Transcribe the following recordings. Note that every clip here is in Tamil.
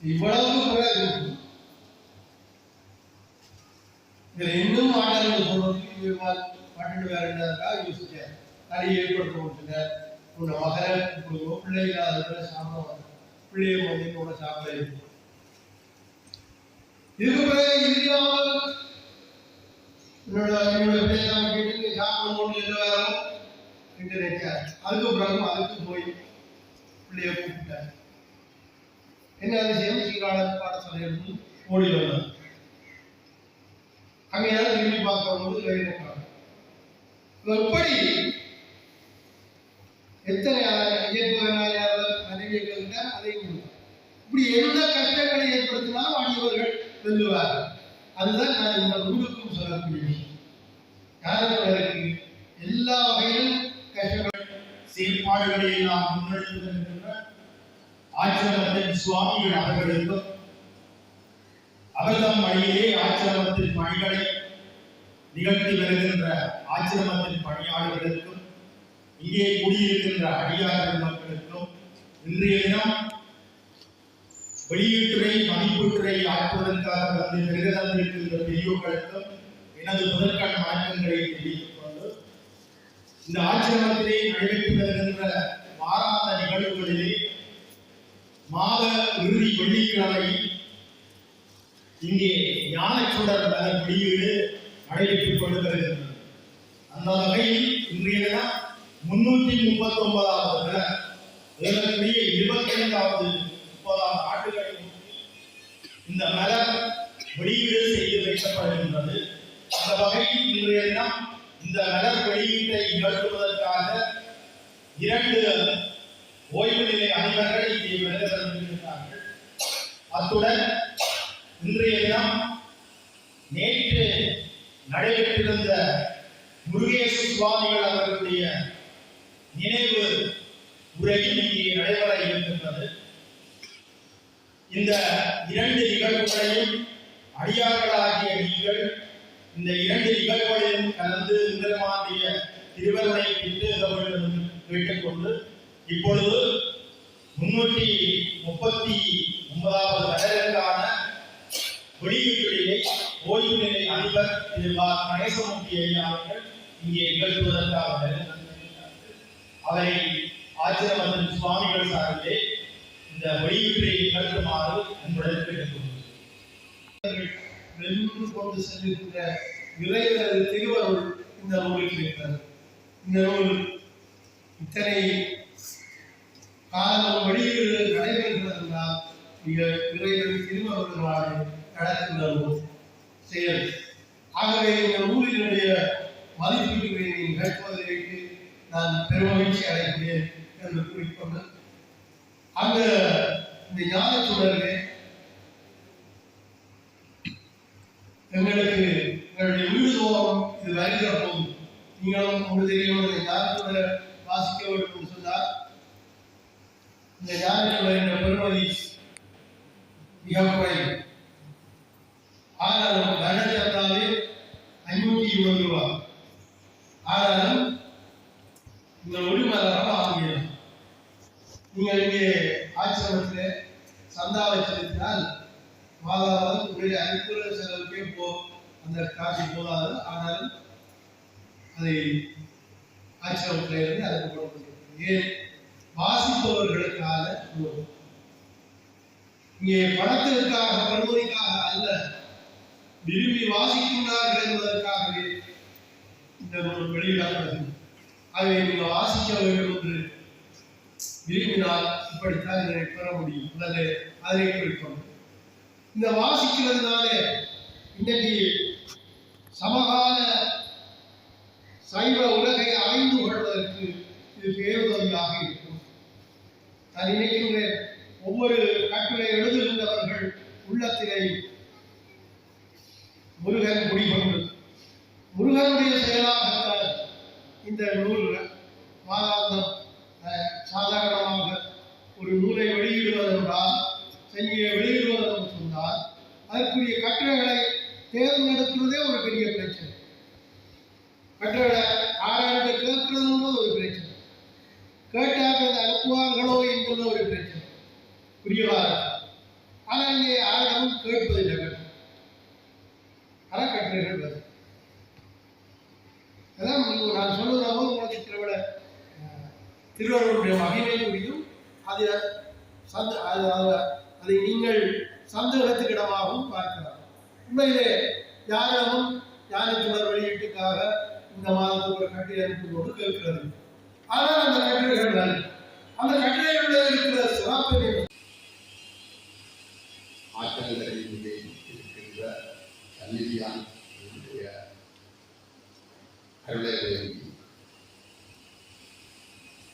இவ்வளவு பிறகு இன்னும் ஆண்டவர்கள் சொல்றதுக்கு பன்னெண்டு வேற யோசிச்சார். அதை ஏற்படுத்த முடிச்சார். உன்னை மகனை பிள்ளை இல்லாத சாப்பிட பிள்ளைய வந்து சாப்பிட இதுக்கு பிறகு இல்லாமல் என்னோட பிள்ளைய கேட்டு சாப்பிடணும்னு எல்லாரும் நினைச்சார். அதுக்கு பிறகு அதுக்கு போய் பிள்ளைய கூப்பிட்டார். என்ன விஷயம்? சீராளர் பாடசாலையிலிருந்து ஓடி வந்தார். அங்கே திரும்பி பார்க்கும்போது எப்படி எத்தனை மனைவியர்கள் அதையும் இப்படி எந்த கஷ்டங்களை ஏற்படுத்தினாலும் அடியவர்கள் வெல்லுவார்கள். அதுதான் நான் இந்த ஊருக்கும் சொல்லக்கூடிய விஷயம். யாருக்கு எல்லா வகையிலும் கஷ்டங்கள் செயல்பாடுகளை நாம் முன்னெடுத்து வருகின்ற ஆசிரமத்தின் சுவாமிகள் அவர்களுக்கும் அவர்தம் வழியிலே ஆசிரமத்தின் பணிகளை நிகழ்த்தி வருகின்ற ஆசிரமத்தின் பணியாளர்களுக்கும் இங்கே கூடியிருக்கின்ற அடியார்கள் மக்களுக்கும் இன்றைய தினம் வெளியீட்டுரை மதிப்பீட்டுரை ஆற்றுவதற்காக வந்து வருகின்ற பெரியோர்களுக்கும் எனது முதற்கண் வணக்கங்களை தெரிவித்துக் கொண்டு இந்த ஆசிரமத்திலே நடைபெற்று வருகின்ற வாராந்த நிகழ்வுகளிலே மாத இறுதி வெள்ளிக்கிழமையில் இங்கே ஞானச்சுடர் மலர் வெளியீடு நடைபெற்றுக் கொண்டு வருகின்றது. அந்த வகையில் இன்றைய தினம் 339வது அதற்குரிய 25வது 30வது ஆண்டுகளில் இந்த மலர் வெளியீடு செய்து வைக்கப்படுகின்றது. அந்த வகையில் இன்றைய தினம் இந்த மலர் வெளியீட்டை நிகழ்த்துவதற்காக 2 ஓய்வு நிலை அதிபர்கள் இங்கே வருகிறார்கள். அத்துடன் இன்றைய தினம் நேற்று நடைபெற்றிருந்த முருகேச சுவாமிகள் அவர்களுடைய நினைவு உரையில் இங்கே நடைபெற இருக்கின்றது. இந்த 2 நிகழ்வுகளையும் அடியார்களாகிய நீங்கள் இந்த 2 நிகழ்வுகளையும் கலந்து உங்களுடைய திருவருளை பெற்று கேட்டுக்கொண்டு இப்பொழுது 339வது வருடத்திற்கான வெளியீட்டுரையை ஓய்வு நிலை அதிபர் கணேசமூர்த்தி ஐயா அவர்கள் இங்கே நிகழ்த்துவதற்காக அவரை ஆசிரமத்தின் சுவாமிகள் சார்பிலே இந்த வெளியீட்டுரையை நிகழ்த்துமாறு அன்புடன் கேட்டுக்கொண்டு கொண்டு செல்கின்ற இறைவனது திருவருள் இந்த நூலில் இருக்கிறது. இந்த நூல் இத்தனை காலம் வெளியீடு நடைபெறுகிறதென்றால் இறைவன் திருவருளாக நடக்கின்ற செயல். ஆகவே இந்த நூலினுடைய மதிப்பீடுகளை கேட்பதை வைத்து நான் பெருமகிழ்ச்சி அடைகிறேன் என்று கூறிக்கொண்டு அந்த இந்த ஞானச்சுடர்களே எங்களுக்கு எங்களுடைய வீடு தோறும் இது வருகிற போது நீங்களும் உங்களுக்கு தெரியும் ஞானச்சுடர் வாசிக்க வேண்டும் என்று சொன்னார். இந்த ஞானச்சுடரின் பெருமதி மிக குறைவு. ஆனாலும் வருடத்திற்காவே 520 ரூபாய். ஆனாலும் இந்த ஒளிமலரம் ஆகியது. நீங்கள் இங்கே ஆசிரமத்தில் சந்தாவை செலுத்தினால் மாதாவது உடைய அனுப்புற செலவுக்கே அந்த காசு போதாது. ஆனாலும் அதை ஆசிரமத்தில் இருந்து அனுப்பப்பட்டிருக்கிறது. ஏன்? வாசிப்பவர்களுக்கான இங்கே பணத்திற்காக பெருமதிக்காக அல்ல, விரும்பி வாசிக்கின்றார்கள் என்பதற்காகவே இந்த நூல் வெளியிடப்படுகிறது. ஆகவே நீங்கள் வாசிக்க வேண்டும் என்று விரும்பினால் இப்படித்தான் இதனை பெற முடியும். அதை குறிக்கணும். இந்த வாசிக்கிறதுனாலே இன்றைக்கு சமகால சைவ உலகை அறிந்து கொள்வதற்கு இது பேருதவியாக இருக்கும். நான் நினைக்கின்றேன் ஒவ்வொரு கட்டுரை எழுதுகின்றவர்கள் உள்ளத்திலே முருகன் குடிகொண்டு முருகனுடைய செயலாகத்தான் இந்த நூல் மாதாந்தம் சாதாரணமாக ஒரு நூலை வெளியிடுவதென்றால் வெளியிடுவதென்று சொன்னால் அதற்குரிய கட்டுரைகளை தேர்ந்தெடுக்கிறதே ஒரு பெரிய பிரச்சனை. கட்டுரை ஆராய்ந்து கேட்கிறது ஒரு பிரச்சனை. கேட்டால் அதை அனுப்புவார்களோ என்கிற ஒரு பிரச்சனை. புரியவாக. ஆனால் இங்கே யாரிடமும் கேட்பதில்லை. அறக்கட்டளைகள் வருது. அதான் நான் சொல்லுகிற போது உங்களுக்கு திருவள்ளுவருடைய மகிமை குறித்தும் அதை நீங்கள் சந்தேகத்துக்கு இடமாகவும் பார்க்கலாம். உண்மையிலே யாரிடமும் ஞானச்சுடர் வெளியீட்டுக்காக இந்த மாதத்துக்கு ஒரு கட்டளை அனுப்பும்போது கேட்கிறது. ஆனால் அந்த கட்டளைகள் அந்த கட்டளைகளில் இருக்கிற சிறப்பு ஆற்றல்களில் இருக்கின்ற கல்வியான்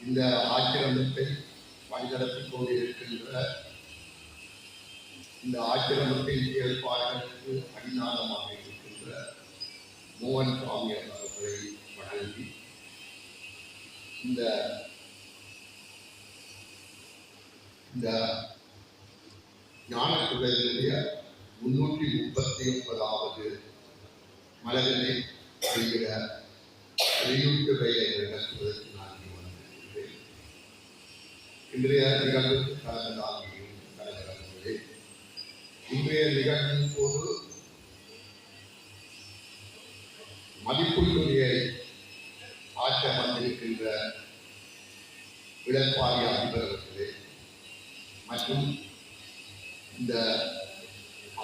இந்த ஆக்கிரமத்தை வழிநடத்திக் கொண்டிருக்கின்ற இந்த ஆக்கிரமத்தின் செயல்பாடுகளுக்கு அடிநாதமாக இருக்கின்ற மோகன் சுவாமி அவர்களை வழங்கி இந்த ஞானத்துறையினுடைய 339வது மலரினை செய்கிற வெளியூட்டுரையை நடத்துவதற்கு நான் வந்திருக்கிறேன். இன்றைய நிகழ்வுக்கு கலந்து இன்றைய நிகழ்வின் போது மதிப்புரிமையை ஆற்ற வந்திருக்கின்ற விளப்பாரிய அதிபர் அவர்களே மற்றும் இந்த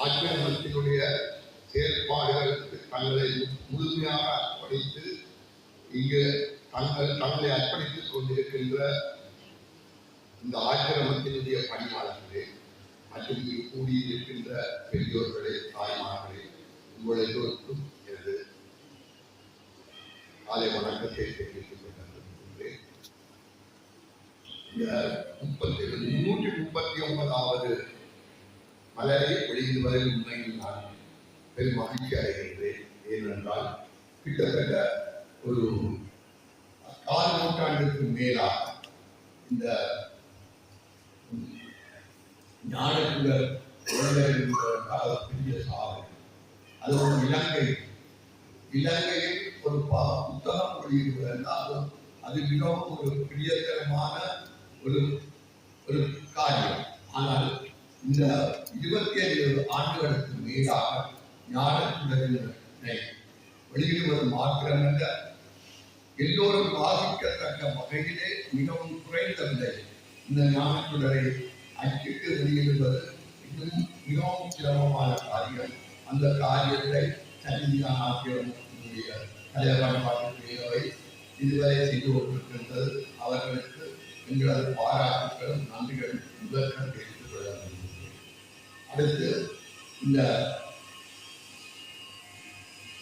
ஆக்கிரமத்தினுடைய செயற்பாடுகளுக்கு தங்களை முழுமையாக அர்ப்பணித்து இங்கு தங்களை அர்ப்பணித்துக் கொண்டிருக்கின்ற இந்த ஆக்கிரமத்தினுடைய பணியாளர்களே மற்றும் இங்கு கூடியிருக்கின்ற பெரியோர்களே தாய்மார்களே உங்கள் எல்லோருக்கும் எனது காலை வணக்கத்தை தெரிவித்துக் கொண்டிருக்கின்றேன். 339வது மலரை வெளியிடுவதில் உண்மையில் நான் பெரும் மகிழ்ச்சி அடைகின்றேன். ஏனென்றால் கிட்டத்தட்ட ஒரு 4 நூற்றாண்டுக்கு மேலாக இந்த ஞானத்துடர் பெரிய சாதனை. அது ஒரு இலங்கையில் ஒரு புத்தகம் வெளியிடுவதென்றால் அது மிகவும் ஒரு பிரியத்தரமான ஒரு காரியம். ஆனால் இந்த 27 ஆண்டுகளுக்கு மேலாக ஞானத்துடரை வெளியிடுவது மாத்திரமல்ல, எல்லோரும் வாசிக்கத்தக்க வகையிலே மிகவும் குறைந்த விலை இந்த ஞானத்துடரை அச்சிட்டு வெளியிடுவது இன்னும் மிகவும் சிரமமான காரியம். அந்த காரியத்தை சன்னிதியான ஆக்கிரமத்தினுடைய கலை பண்பாட்டுவை இதுவரை செய்து கொண்டிருக்கின்றது. அவர்களுக்கு எங்களது பாராட்டுகளும் நன்றிகள் முதற்கண் தெரிவித்துக் கொள்ள விரும்புகிறேன். அடுத்து இந்த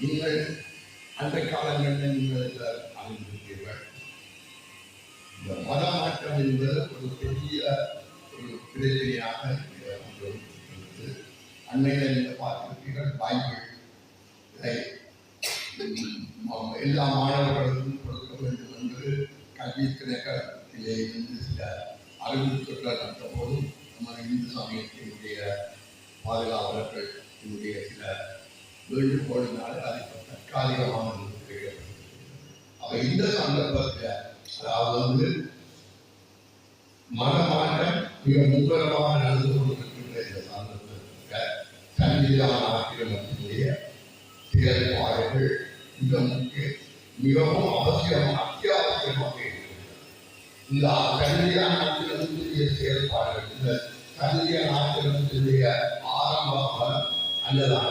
நீங்கள் அன்றைய காலங்களில் நீங்கள் அறிந்திருக்கிறீர்கள். இந்த மத மாற்றம் என்பது ஒரு பெரிய ஒரு பிரச்சனையாக அண்மையில் நீங்கள் பார்த்திருப்பீர்கள். பைபிள் எல்லா மாணவர்களுக்கும் கொடுக்க வேண்டும் என்று கல்வி திணைக்களத்திலே இருந்து சில அறிவுறுத்தல்கள் நடந்த போதும் நமது இந்து சமயத்தினுடைய பாதுகாவலர்கள் என்னுடைய சில வேண்டுகோளினால் அதை தற்காலிகமாக கிடைக்கப்பட்டது. அப்ப இந்த சந்தர்ப்பத்தில் அதாவது மனமாற்றம் மிக முக்கியமாக நடந்து கொண்டிருக்கின்ற இந்த சந்தர்ப்பத்தில் சன்னிதான ஆக்கிரமத்தினுடைய செயல்பாடுகள் மிகவும் அத்தியாவசியமாக இருக்கிறது. இந்த சன்னிதான ஆக்கிரமத்தினுடைய செயல்பாடுகள் இந்த சன்னிதான ஆக்கிரமத்தினுடைய ஆரம்ப காலம் அல்லதான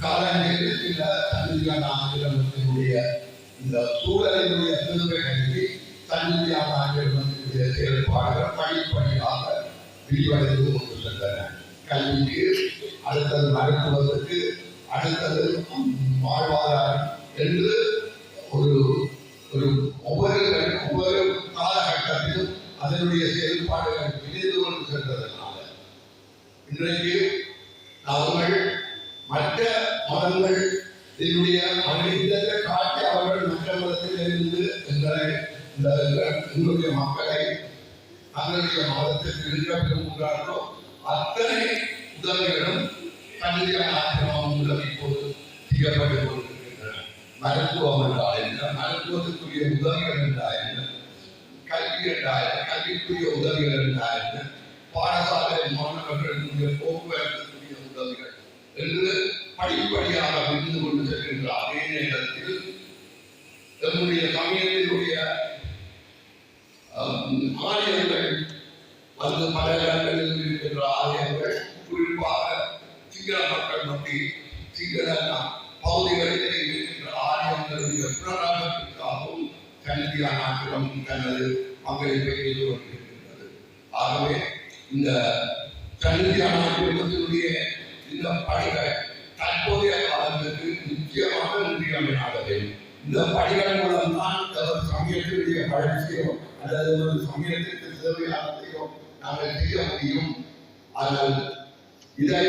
காலங்களில் இந்த சன்னிதான ஆக்கிரமத்தினுடைய இந்த சூழலினுடைய திருப்பி சன்னிதான ஆக்கிரமத்தினுடைய செயல்பாடுகள் படிப்படியாக விரிவடைந்து கொண்டு சென்றன. கல்விக்கு, அடுத்தது மருத்துவத்துக்கு, அடுத்தது வாழ்வாதாரம் என்று ஒவ்வொரு காலகட்டத்திலும் அதனுடைய செயல்பாடுகள் விளைந்து கொண்டு சென்றதனால இன்றைக்கு நாங்கள் மற்ற மதங்கள் என்னுடைய மனிதத்தை காட்டி அவர்கள் மற்ற மதத்தில் இருந்து எங்களுடைய மக்களை தங்களுடைய மதத்திற்கு இருக்க விரும்புகிறார்களோ அத்தனை உதவிகளும் கல்வியான ஆக்கிரமம் மூலம் இப்போது செய்யப்பட்டுக் கொண்டிருக்கின்றன. மருத்துவம் என்றால் என்ன, மருத்துவத்துக்குரிய உதவிகள் என்றால் என்ன, கல்வி என்றாயிரம், கல்விக்குரிய உதவிகள் என்றாயிரம், பாடசாலை மாணவர்களுடைய போக்குவரத்துக்குரிய உதவிகள் என்று படிப்படியாக விரிந்து கொண்டு செல்கின்ற அதே நேரத்தில் நம்முடைய சமயத்தினுடைய ஆலயங்கள் வந்து பல இடங்களில் இருக்கின்ற ஆலயங்கள் குறிப்பாக சிங்கள மக்கள் மத்தியில் சிங்கள பகுதிகளிலே இருக்கின்ற ஆலயங்களுடைய புனரமைப்புக்காகவும் கல்வியா நாட்டிடம் தனது பங்களிப்பை செய்து கொண்டிருக்கின்றது. ஆகவே இந்த கல்வியா நாட்டினுடைய இந்த பணிகள் தற்போதைய காலத்திற்கு நிச்சயமாக இன்றியமையாதவை. இந்த பணிகள் மூலம்தான் சமயத்தினுடைய வளர்ச்சியோ அல்லது ஒரு சமயத்திற்கு தேவையானதையோ நாங்கள் செய்ய முடியும். ஆனால் இதை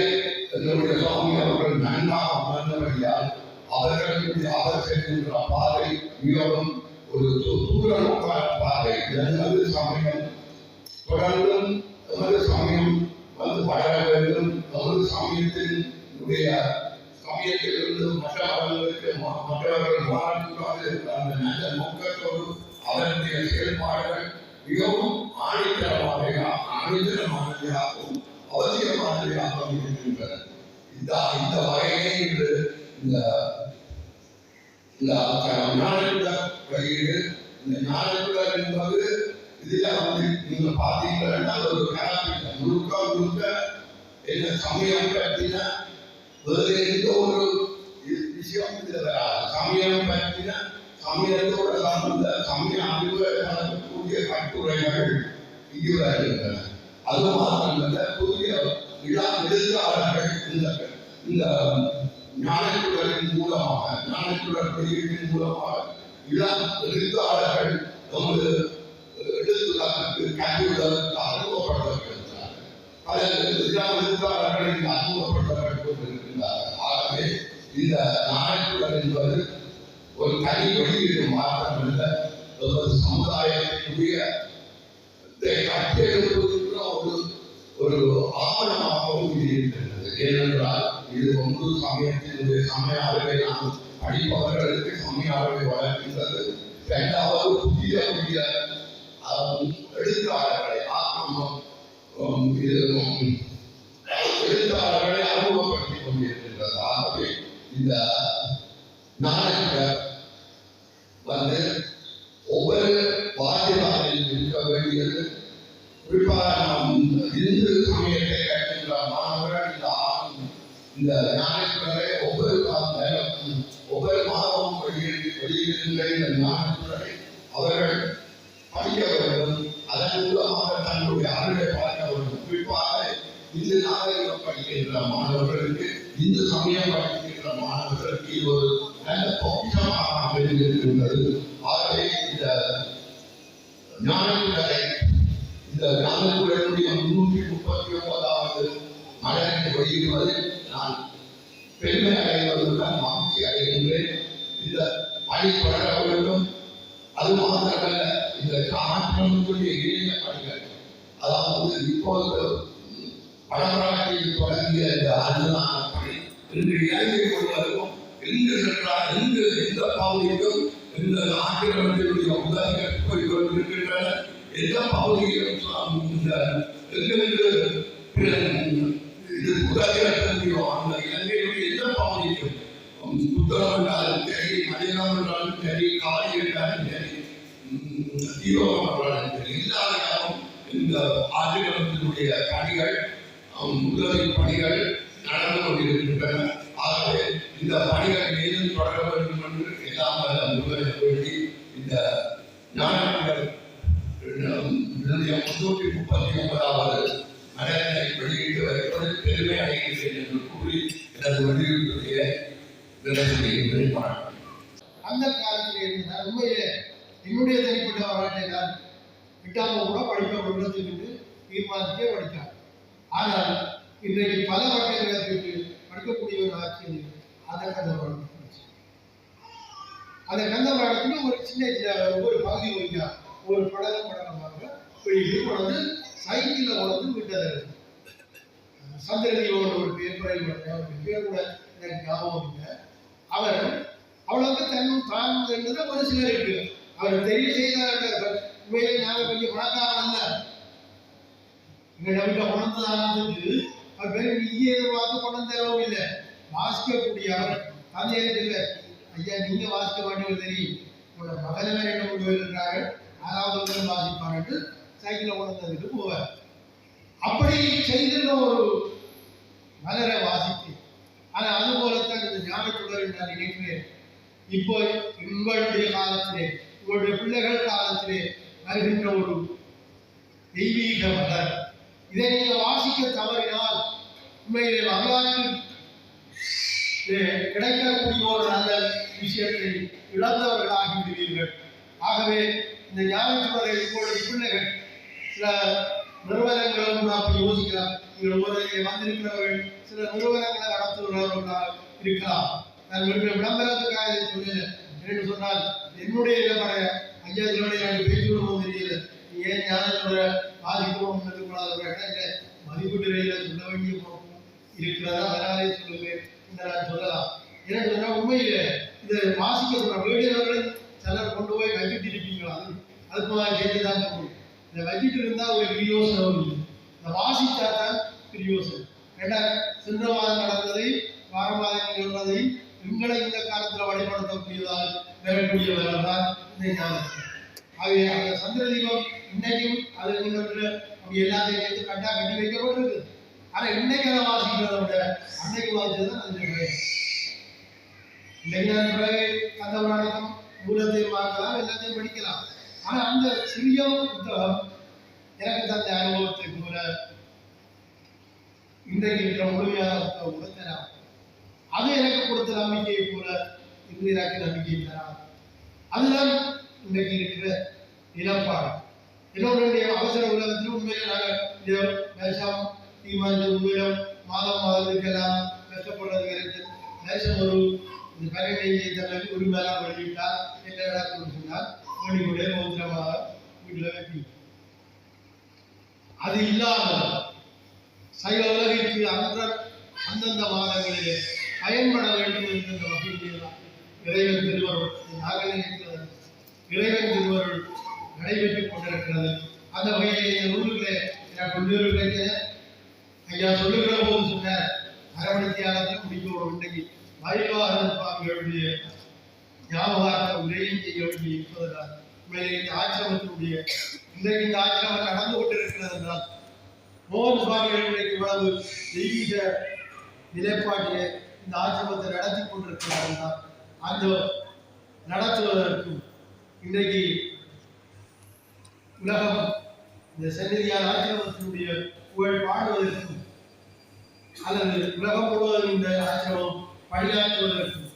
என்னுடைய சுவாமி அவர்கள் நன்றாக உணர்ந்தபடியால் அவர்களுடைய அவர் செல்கின்ற பாதை மிகவும் ஒரு தூர நோக்கான பாதை. எனது சமயம் தொடர்ந்தும் எமது சமயம் வந்து வளர வேண்டும். எமது சமயத்தினுடைய சமயத்திலிருந்து மற்றவர்கள் மாறக்கூடாது என்ற அந்த நல்ல நோக்கத்தோடு அவருடைய செயல்பாடுகள் மிகவும் ஆணித்தரமானவையாகவும் அவசியமானவையாகவும் இருக்கின்றன. இந்த வகையிலே இன்று இந்த ஞானத்துடன் வெளியீடு, இந்த ஞானத்துடன் என்பது இதுல வந்து நீங்க பார்த்தீங்கன்னா ஒரு கலாச்சார முழுக்க என்ன சமயம் பற்றின வேறு எந்த ஒரு விஷயம் இதுல வராது. சமயம் பற்றின சமயத்தோட சார்ந்த சமய அறிவை வளர்க்கக்கூடிய கட்டுரைகள் இங்கு வருகின்றன. அது மாத்திரமல்ல, புதிய எழுத்தாளர்கள் இந்த ஞானத்துடரின் மூலமாக ஞானத்துடர் வெளியீட்டின் மூலமாக எழுத்தாளர்கள் நமது எழுத்துலகத்துக்கு கல்வியுலகத்துக்கு அறிமுகப்படுத்தப்படுகிறார்கள். பல எழுத்தாளர்கள் இங்கு அறிமுகப்படுத்தப்பட்டிருக்கின்றார்கள். ஆகவே இந்த ஞானத்துடர் என்பது ஒரு தனி வெளியீடு மாற்றமல்ல, ஒரு சமுதாயத்தினுடைய கட்டெழுப்புகின்ற ஒரு ஆவணமாகவும் இருக்கின்றது. ஏனென்றால் இது ஒன்று சமயத்தினுடைய சமய அறிவை நாம் படிப்பவர்களுக்கு சமய அறிவை வளர்க்கின்றது. இரண்டாவது புதிய எழுத்தாளர்களை எழுத்தாளர்களை அறிமுகப்படுத்திக் கொண்டிருக்கின்றது. ஆகவே இந்த நாடக வந்து ஒவ்வொரு வாத்தியத்தில் இருக்க வேண்டியது. குறிப்பாக நாம் இந்து சமயத்தை கற்கின்ற மாணவர்கள் இந்த ஞானத்துறை ஒவ்வொரு மாதமும் வெளியிடுகின்ற இந்த ஞானத்துறை அவர்கள் படிக்க வேண்டும். அதன் மூலமாக தன்னுடைய அறிவை பார்க்க வேண்டும். குறிப்பாக இந்து நாகரிகம் படிக்கின்ற மாணவர்களுக்கு, இந்து சமயம் படிக்கின்ற மாணவர்களுக்கு இது ஒரு நல்ல பொக்கிஷமாக அமைந்திருக்கின்றது. ஆகவே இந்த ஞானத்துறை இந்த ஞானத்துறையினுடைய 339வது மலரை வெளியிடுவதில் நான் பெருமை அடைவதுடன் மகிழ்ச்சி அடைகின்றேன். இந்த பணி தொடர வேண்டும். அது மாத்திரமல்ல, இந்த நாட்டினுடைய எளிய பணிகள், அதாவது இப்போது வடமராட்சியில் தொடங்கிய இந்த அன்னதான பணி இன்று இலங்கை கொள்வதற்கும் எங்கு சென்றால் எந்த பகுதிக்கும் இந்த ஆக்கிரமிப்பினுடைய உதவிகள் போய்கொண்டிருக்கின்றன. எந்த பகுதியிலும் இது உதவிகள் தெரியும். அந்த இலங்கையுடைய எந்த பகுதிக்கும் புத்தகம் என்றாலும் சரி, மனிதம் என்றாலும் சரி, காலை என்றாலும் சரி, தீபம் என்றாலும் சரி, எல்லாரும் இந்த ஆக்கிரமிப்பினுடைய பணிகள் உதவி பணிகள் நடந்து கொண்டிருக்கின்றன. ஆகவே இந்த பணிகள் மேலும் தொடர வேண்டும் என்று எல்லாம் வேண்டி இந்த ஞானங்கள் 339வது மலரை வெளியிட்டு வைப்பதில் பெருமை அடைகின்றேன் என்று கூறி எனது வெளியீட்டுடைய நிறைவேறுகின்றேன். அந்த காலத்தில் இருந்தால் உண்மையிலே என்னுடைய தனிப்பட்ட வரலாற்றை நான் 8ஆம் கூட படிக்க உள்ளதுக்கு தீர்மானித்தே படித்தார். ஆனால் இன்றைக்கு பல வட்டங்களுக்கு படிக்கக்கூடிய ஒரு ஆட்சியில் அந்த கந்தபுரம் அந்த கந்தபுரத்தில் ஒரு சின்ன ஒரு பகுதி வைக்கா ஒரு படலமாக வெளியிட்டு கொண்டு சைக்கிளில் கொண்டு விட்டது. சந்திரனியோட ஒரு பேப்பரை பேர் கூட எனக்கு ஞாபகம் இல்லை. அவர் அவ்வளவுக்கு தான் என்பது ஒரு சிலருக்கு அவர் தெரிவு செய்த உண்மையிலே நாங்கள் பெரிய பணக்காரன் அல்ல. எங்கள் வீட்டை கொண்டு ஆனதுக்கு அவர் பேர் இங்கே எதிர்பார்த்து கொண்டு தரவும் இல்லை. வாசிக்கக்கூடிய அவர் தந்தையருக்கு இல்லை, ஐயா நீங்க வாசிக்க மாட்டீங்க தெரியும், உங்களோட மகனை வேற என்ன கொண்டு போயிருக்கிறார்கள், 6வது வாசிப்பார் என்று சைக்கிளை கொண்டு தந்துட்டு போவார். அப்படி செய்திருந்த ஒரு மலரை வாசித்து, ஆனால் அது போலத்தான் இந்த ஞானத்துடன் நான் நினைக்கிறேன். இப்போ உங்களுடைய காலத்திலே, உங்களுடைய பிள்ளைகள் காலத்திலே வருகின்ற ஒரு தெய்வீக மலர். இதை நீங்கள் வாசிக்க தவறினால் உண்மையிலே வரலாற்றில் கிடைக்கக்கூடிய ஒரு நல்ல விஷயத்தை இழந்தவர்களாகி விடுவீர்கள். ஆகவே இந்த ஞானத்துறை உங்களுடைய பிள்ளைகள் சில நிறுவனங்களும் அப்படி யோசிக்கலாம். நீங்கள் வந்திருக்கிறவர்கள் சில நிறுவனங்களை நடத்துகிறவர்களாக இருக்கலாம். நான் விளம்பரத்துக்காக சொல்லல. என்று சொன்னால் என்னுடைய நிலப்படைய ஐயா இதனுடைய பேச்சு விடுவோம் தெரியல, நீ ஏன் ஞானத்தோட பாதிக்கவும் இல்லை மதிப்பீட்டுரையில சொல்ல வேண்டிய பொறுப்பும் இருக்கிறதா, அதனாலே சொல்லுவேன் இந்த நான் சொல்லலாம். ஏன்னு சொன்னால் உண்மையில இதை வாசிக்க சொல்ற வேடியவர்கள் சிலர் கொண்டு போய் வச்சுட்டு இருப்பீங்களா, அதுக்கு கேட்டுதான் போகும். இதை வச்சுட்டு இருந்தா ஒரு பிரியோசனம் இல்லை, இந்த வாசித்தா தான் பிரியோசனம். ஏன்னா சென்ற மாதம் நடந்ததை வார மாதம் நிகழ்வதை எங்களை இந்த காலத்தில் வழிபடுத்தக்கூடியதால் பெறக்கூடியவர்கள் தான் இந்த ஞானம். ஆகவே அந்த சந்திர தீபம் இன்னைக்கும் அது அப்படி எல்லாத்தையும் சேர்த்து கட்டா கட்டி வைக்கப்பட்டிருக்கு. ஆனா இன்னைக்கு அதை வாசிக்கிறத விட அன்னைக்கு வாசிச்சது தான் அந்த இன்னைக்கு நான் பிறகு கந்த புராணம் மூலத்தையும் பார்க்கலாம், எல்லாத்தையும் படிக்கலாம். ஆனா அந்த சிறிய புத்தகம் எனக்கு தந்த அனுபவத்தை கூட இன்றைக்கு இருக்கிற முழுமையான புத்தகம் கூட தராம். அது எனக்கு கொடுத்த நம்பிக்கையை போல இன்றைக்கு நம்பிக்கை தராம். அதுதான் இன்றைக்கு இருக்கிற நிலப்பாடு. என்னுடைய அவசர உலகத்தில் உண்மையில நாங்கள் வேஷம் தீர்மானித்த உண்மையிலும் மாதத்துக்கெல்லாம் கஷ்டப்படுறது கிடைச்சது. வேஷம் ஒரு கரையை ஒரு மேலாம் வெளியிட்டால் என்ன சொன்னால் மொழிமுறை பௌத்திரமாக வீட்டில் வெட்டி. அது இல்லாமல் சைவ உலகிற்கு அந்தந்த மாதங்களிலே பயன்பட வேண்டும் என்ற வகையில் இறைவன் திருவருள் இறைவன் திருவருள் நடைபெற்றுக் கொண்டிருக்கிறது. அந்த வகையில் இந்த நூல்களை கொண்டு ஐயா சொல்லுகிற போது சொன்ன அரவணை தியாகத்தில் முடிக்க இன்றைக்கு மயில்வாகன சுவாமிகளுடைய ஞாபகார்த்த உரையும் செய்ய வேண்டி இருப்பதனால் இந்த ஆசிரமத்தினுடைய இன்றைக்கு இந்த ஆசிரமம் நடந்து கொண்டிருக்கிறது என்றால் மோகன் சுவாமிகள் இன்றைக்கு இவ்வளவு தெய்வீக நிலைப்பாட்டிலே இந்த ஆசிரமத்தை நடத்தி கொண்டிருக்கிறார் என்றால் அந்த நடத்துவதற்கும் இன்றைக்கு உலகம் இந்த சந்நிதியார் ஆசிரமத்தினுடைய புகழ் பாடுவதற்கும் அல்லது உலகம் முழுவதும் இந்த ஆசிரமம் பணியாற்றுவதற்கும்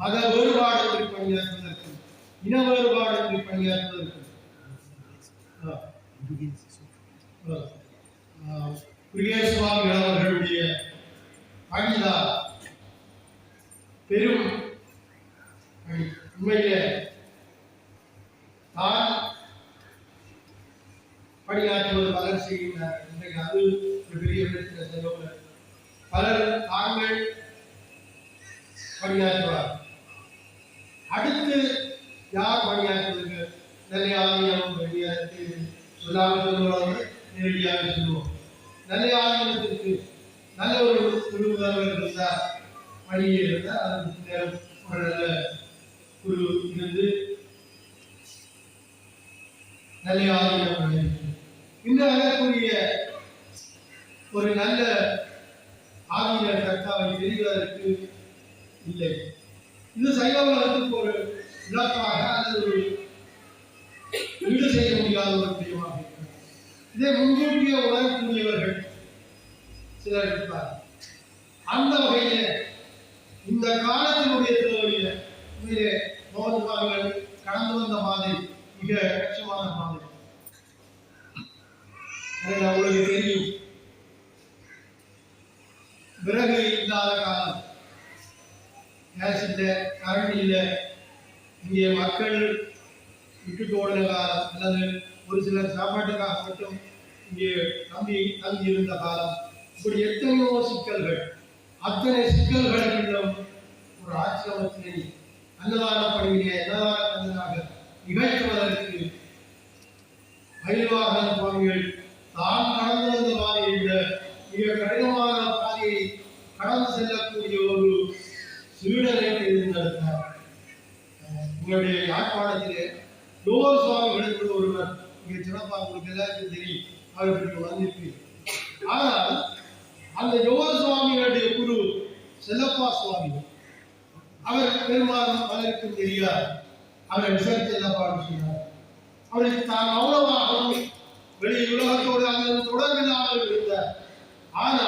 மத வேறுபாடு பணியாற்றுவதற்கும் இன வேறுபாடு பணியாற்றுவதற்கும் சுவாமி அவர்களுடைய பணிதான் பெரும் உண்மையில தான் பணியாற்றுவது பலர் செய்கின்றனர். இன்றைக்கு அது ஒரு பெரிய செலவு. பலர் தாங்கள் பணியாற்றுவார். அடுத்து யார் பணியாற்றுவதற்கு நல்ல ஆலயம் சொல்லாமல் சொல்லுவாங்க, நேரடியாக சொல்லுவோம். நல்ல ஆலயத்திற்கு நல்ல ஒரு குழு முதல்வர் இருந்தால் பணியில் இருந்தால் அதற்கு நேரம் ஒரு நல்ல குழு இருந்து நல்ல ஆலயம் இந்த வரக்கூடிய ஒரு நல்ல ஆகிய கர்த்தாவை தெரிவதற்கு இல்லை. இது சைவ உலகத்துக்கு ஒரு இழப்பாக அல்லது ஒரு ஈடு செய்ய முடியாத ஒரு விஷயமாக இருக்கிறது. இதை முன்கூட்டிய உணரக்கூடியவர்கள் சிலர் இருப்பார். அந்த வகையில இந்த காலத்தினுடைய தேவையில உண்மையிலே மோகன்வார்கள் கடந்து வந்த பாதை மிக கஷ்டமான பாதை. உங்களுக்கு தெரியும், விறகு இல்லாத காலம், கேஸ் இல்லை, கரண்ட் இல்லை, இங்கே மக்கள் விட்டுட்டு ஓடுற காலம் அல்லது ஒரு சிலர் சாப்பாட்டுக்காக மட்டும் இங்கே தங்கி இருந்த காலம், இப்படி எத்தனையோ சிக்கல்கள். அத்தனை சிக்கல்களும் ஒரு ஆசிரமத்தினை அன்னதான பணியிலே அன்னதான நிகழ்த்துவதற்கு மயில்வாகன சுவாமிகள் தான் கடந்து வந்த பாதையை விட மிக கடினமான பாதையை கடந்து செல்லக்கூடிய ஒரு சீடரை தேர்ந்தெடுத்தார். உங்களுடைய யாழ்ப்பாணத்திலே லோகர் சுவாமிகள் என்று ஒருவர் மிக சிறப்பாக உங்களுக்கு எல்லாருக்கும் தெரியும், அவர்களுக்கு வந்திருக்கு. ஆனால் அந்த யோக சுவாமிகளுடைய குரு செல்லப்பா சுவாமி, அவர் பெரும்பாலும் பலருக்கும் தெரியாது. அவர் விசாரித்து செல்லப்பாடு செய்தார். அவருக்கு தான் மௌனமாகவும் வெளி உலகத்தோடு அந்த தொடர்பில்லாமல் இருந்தார். ஆனால்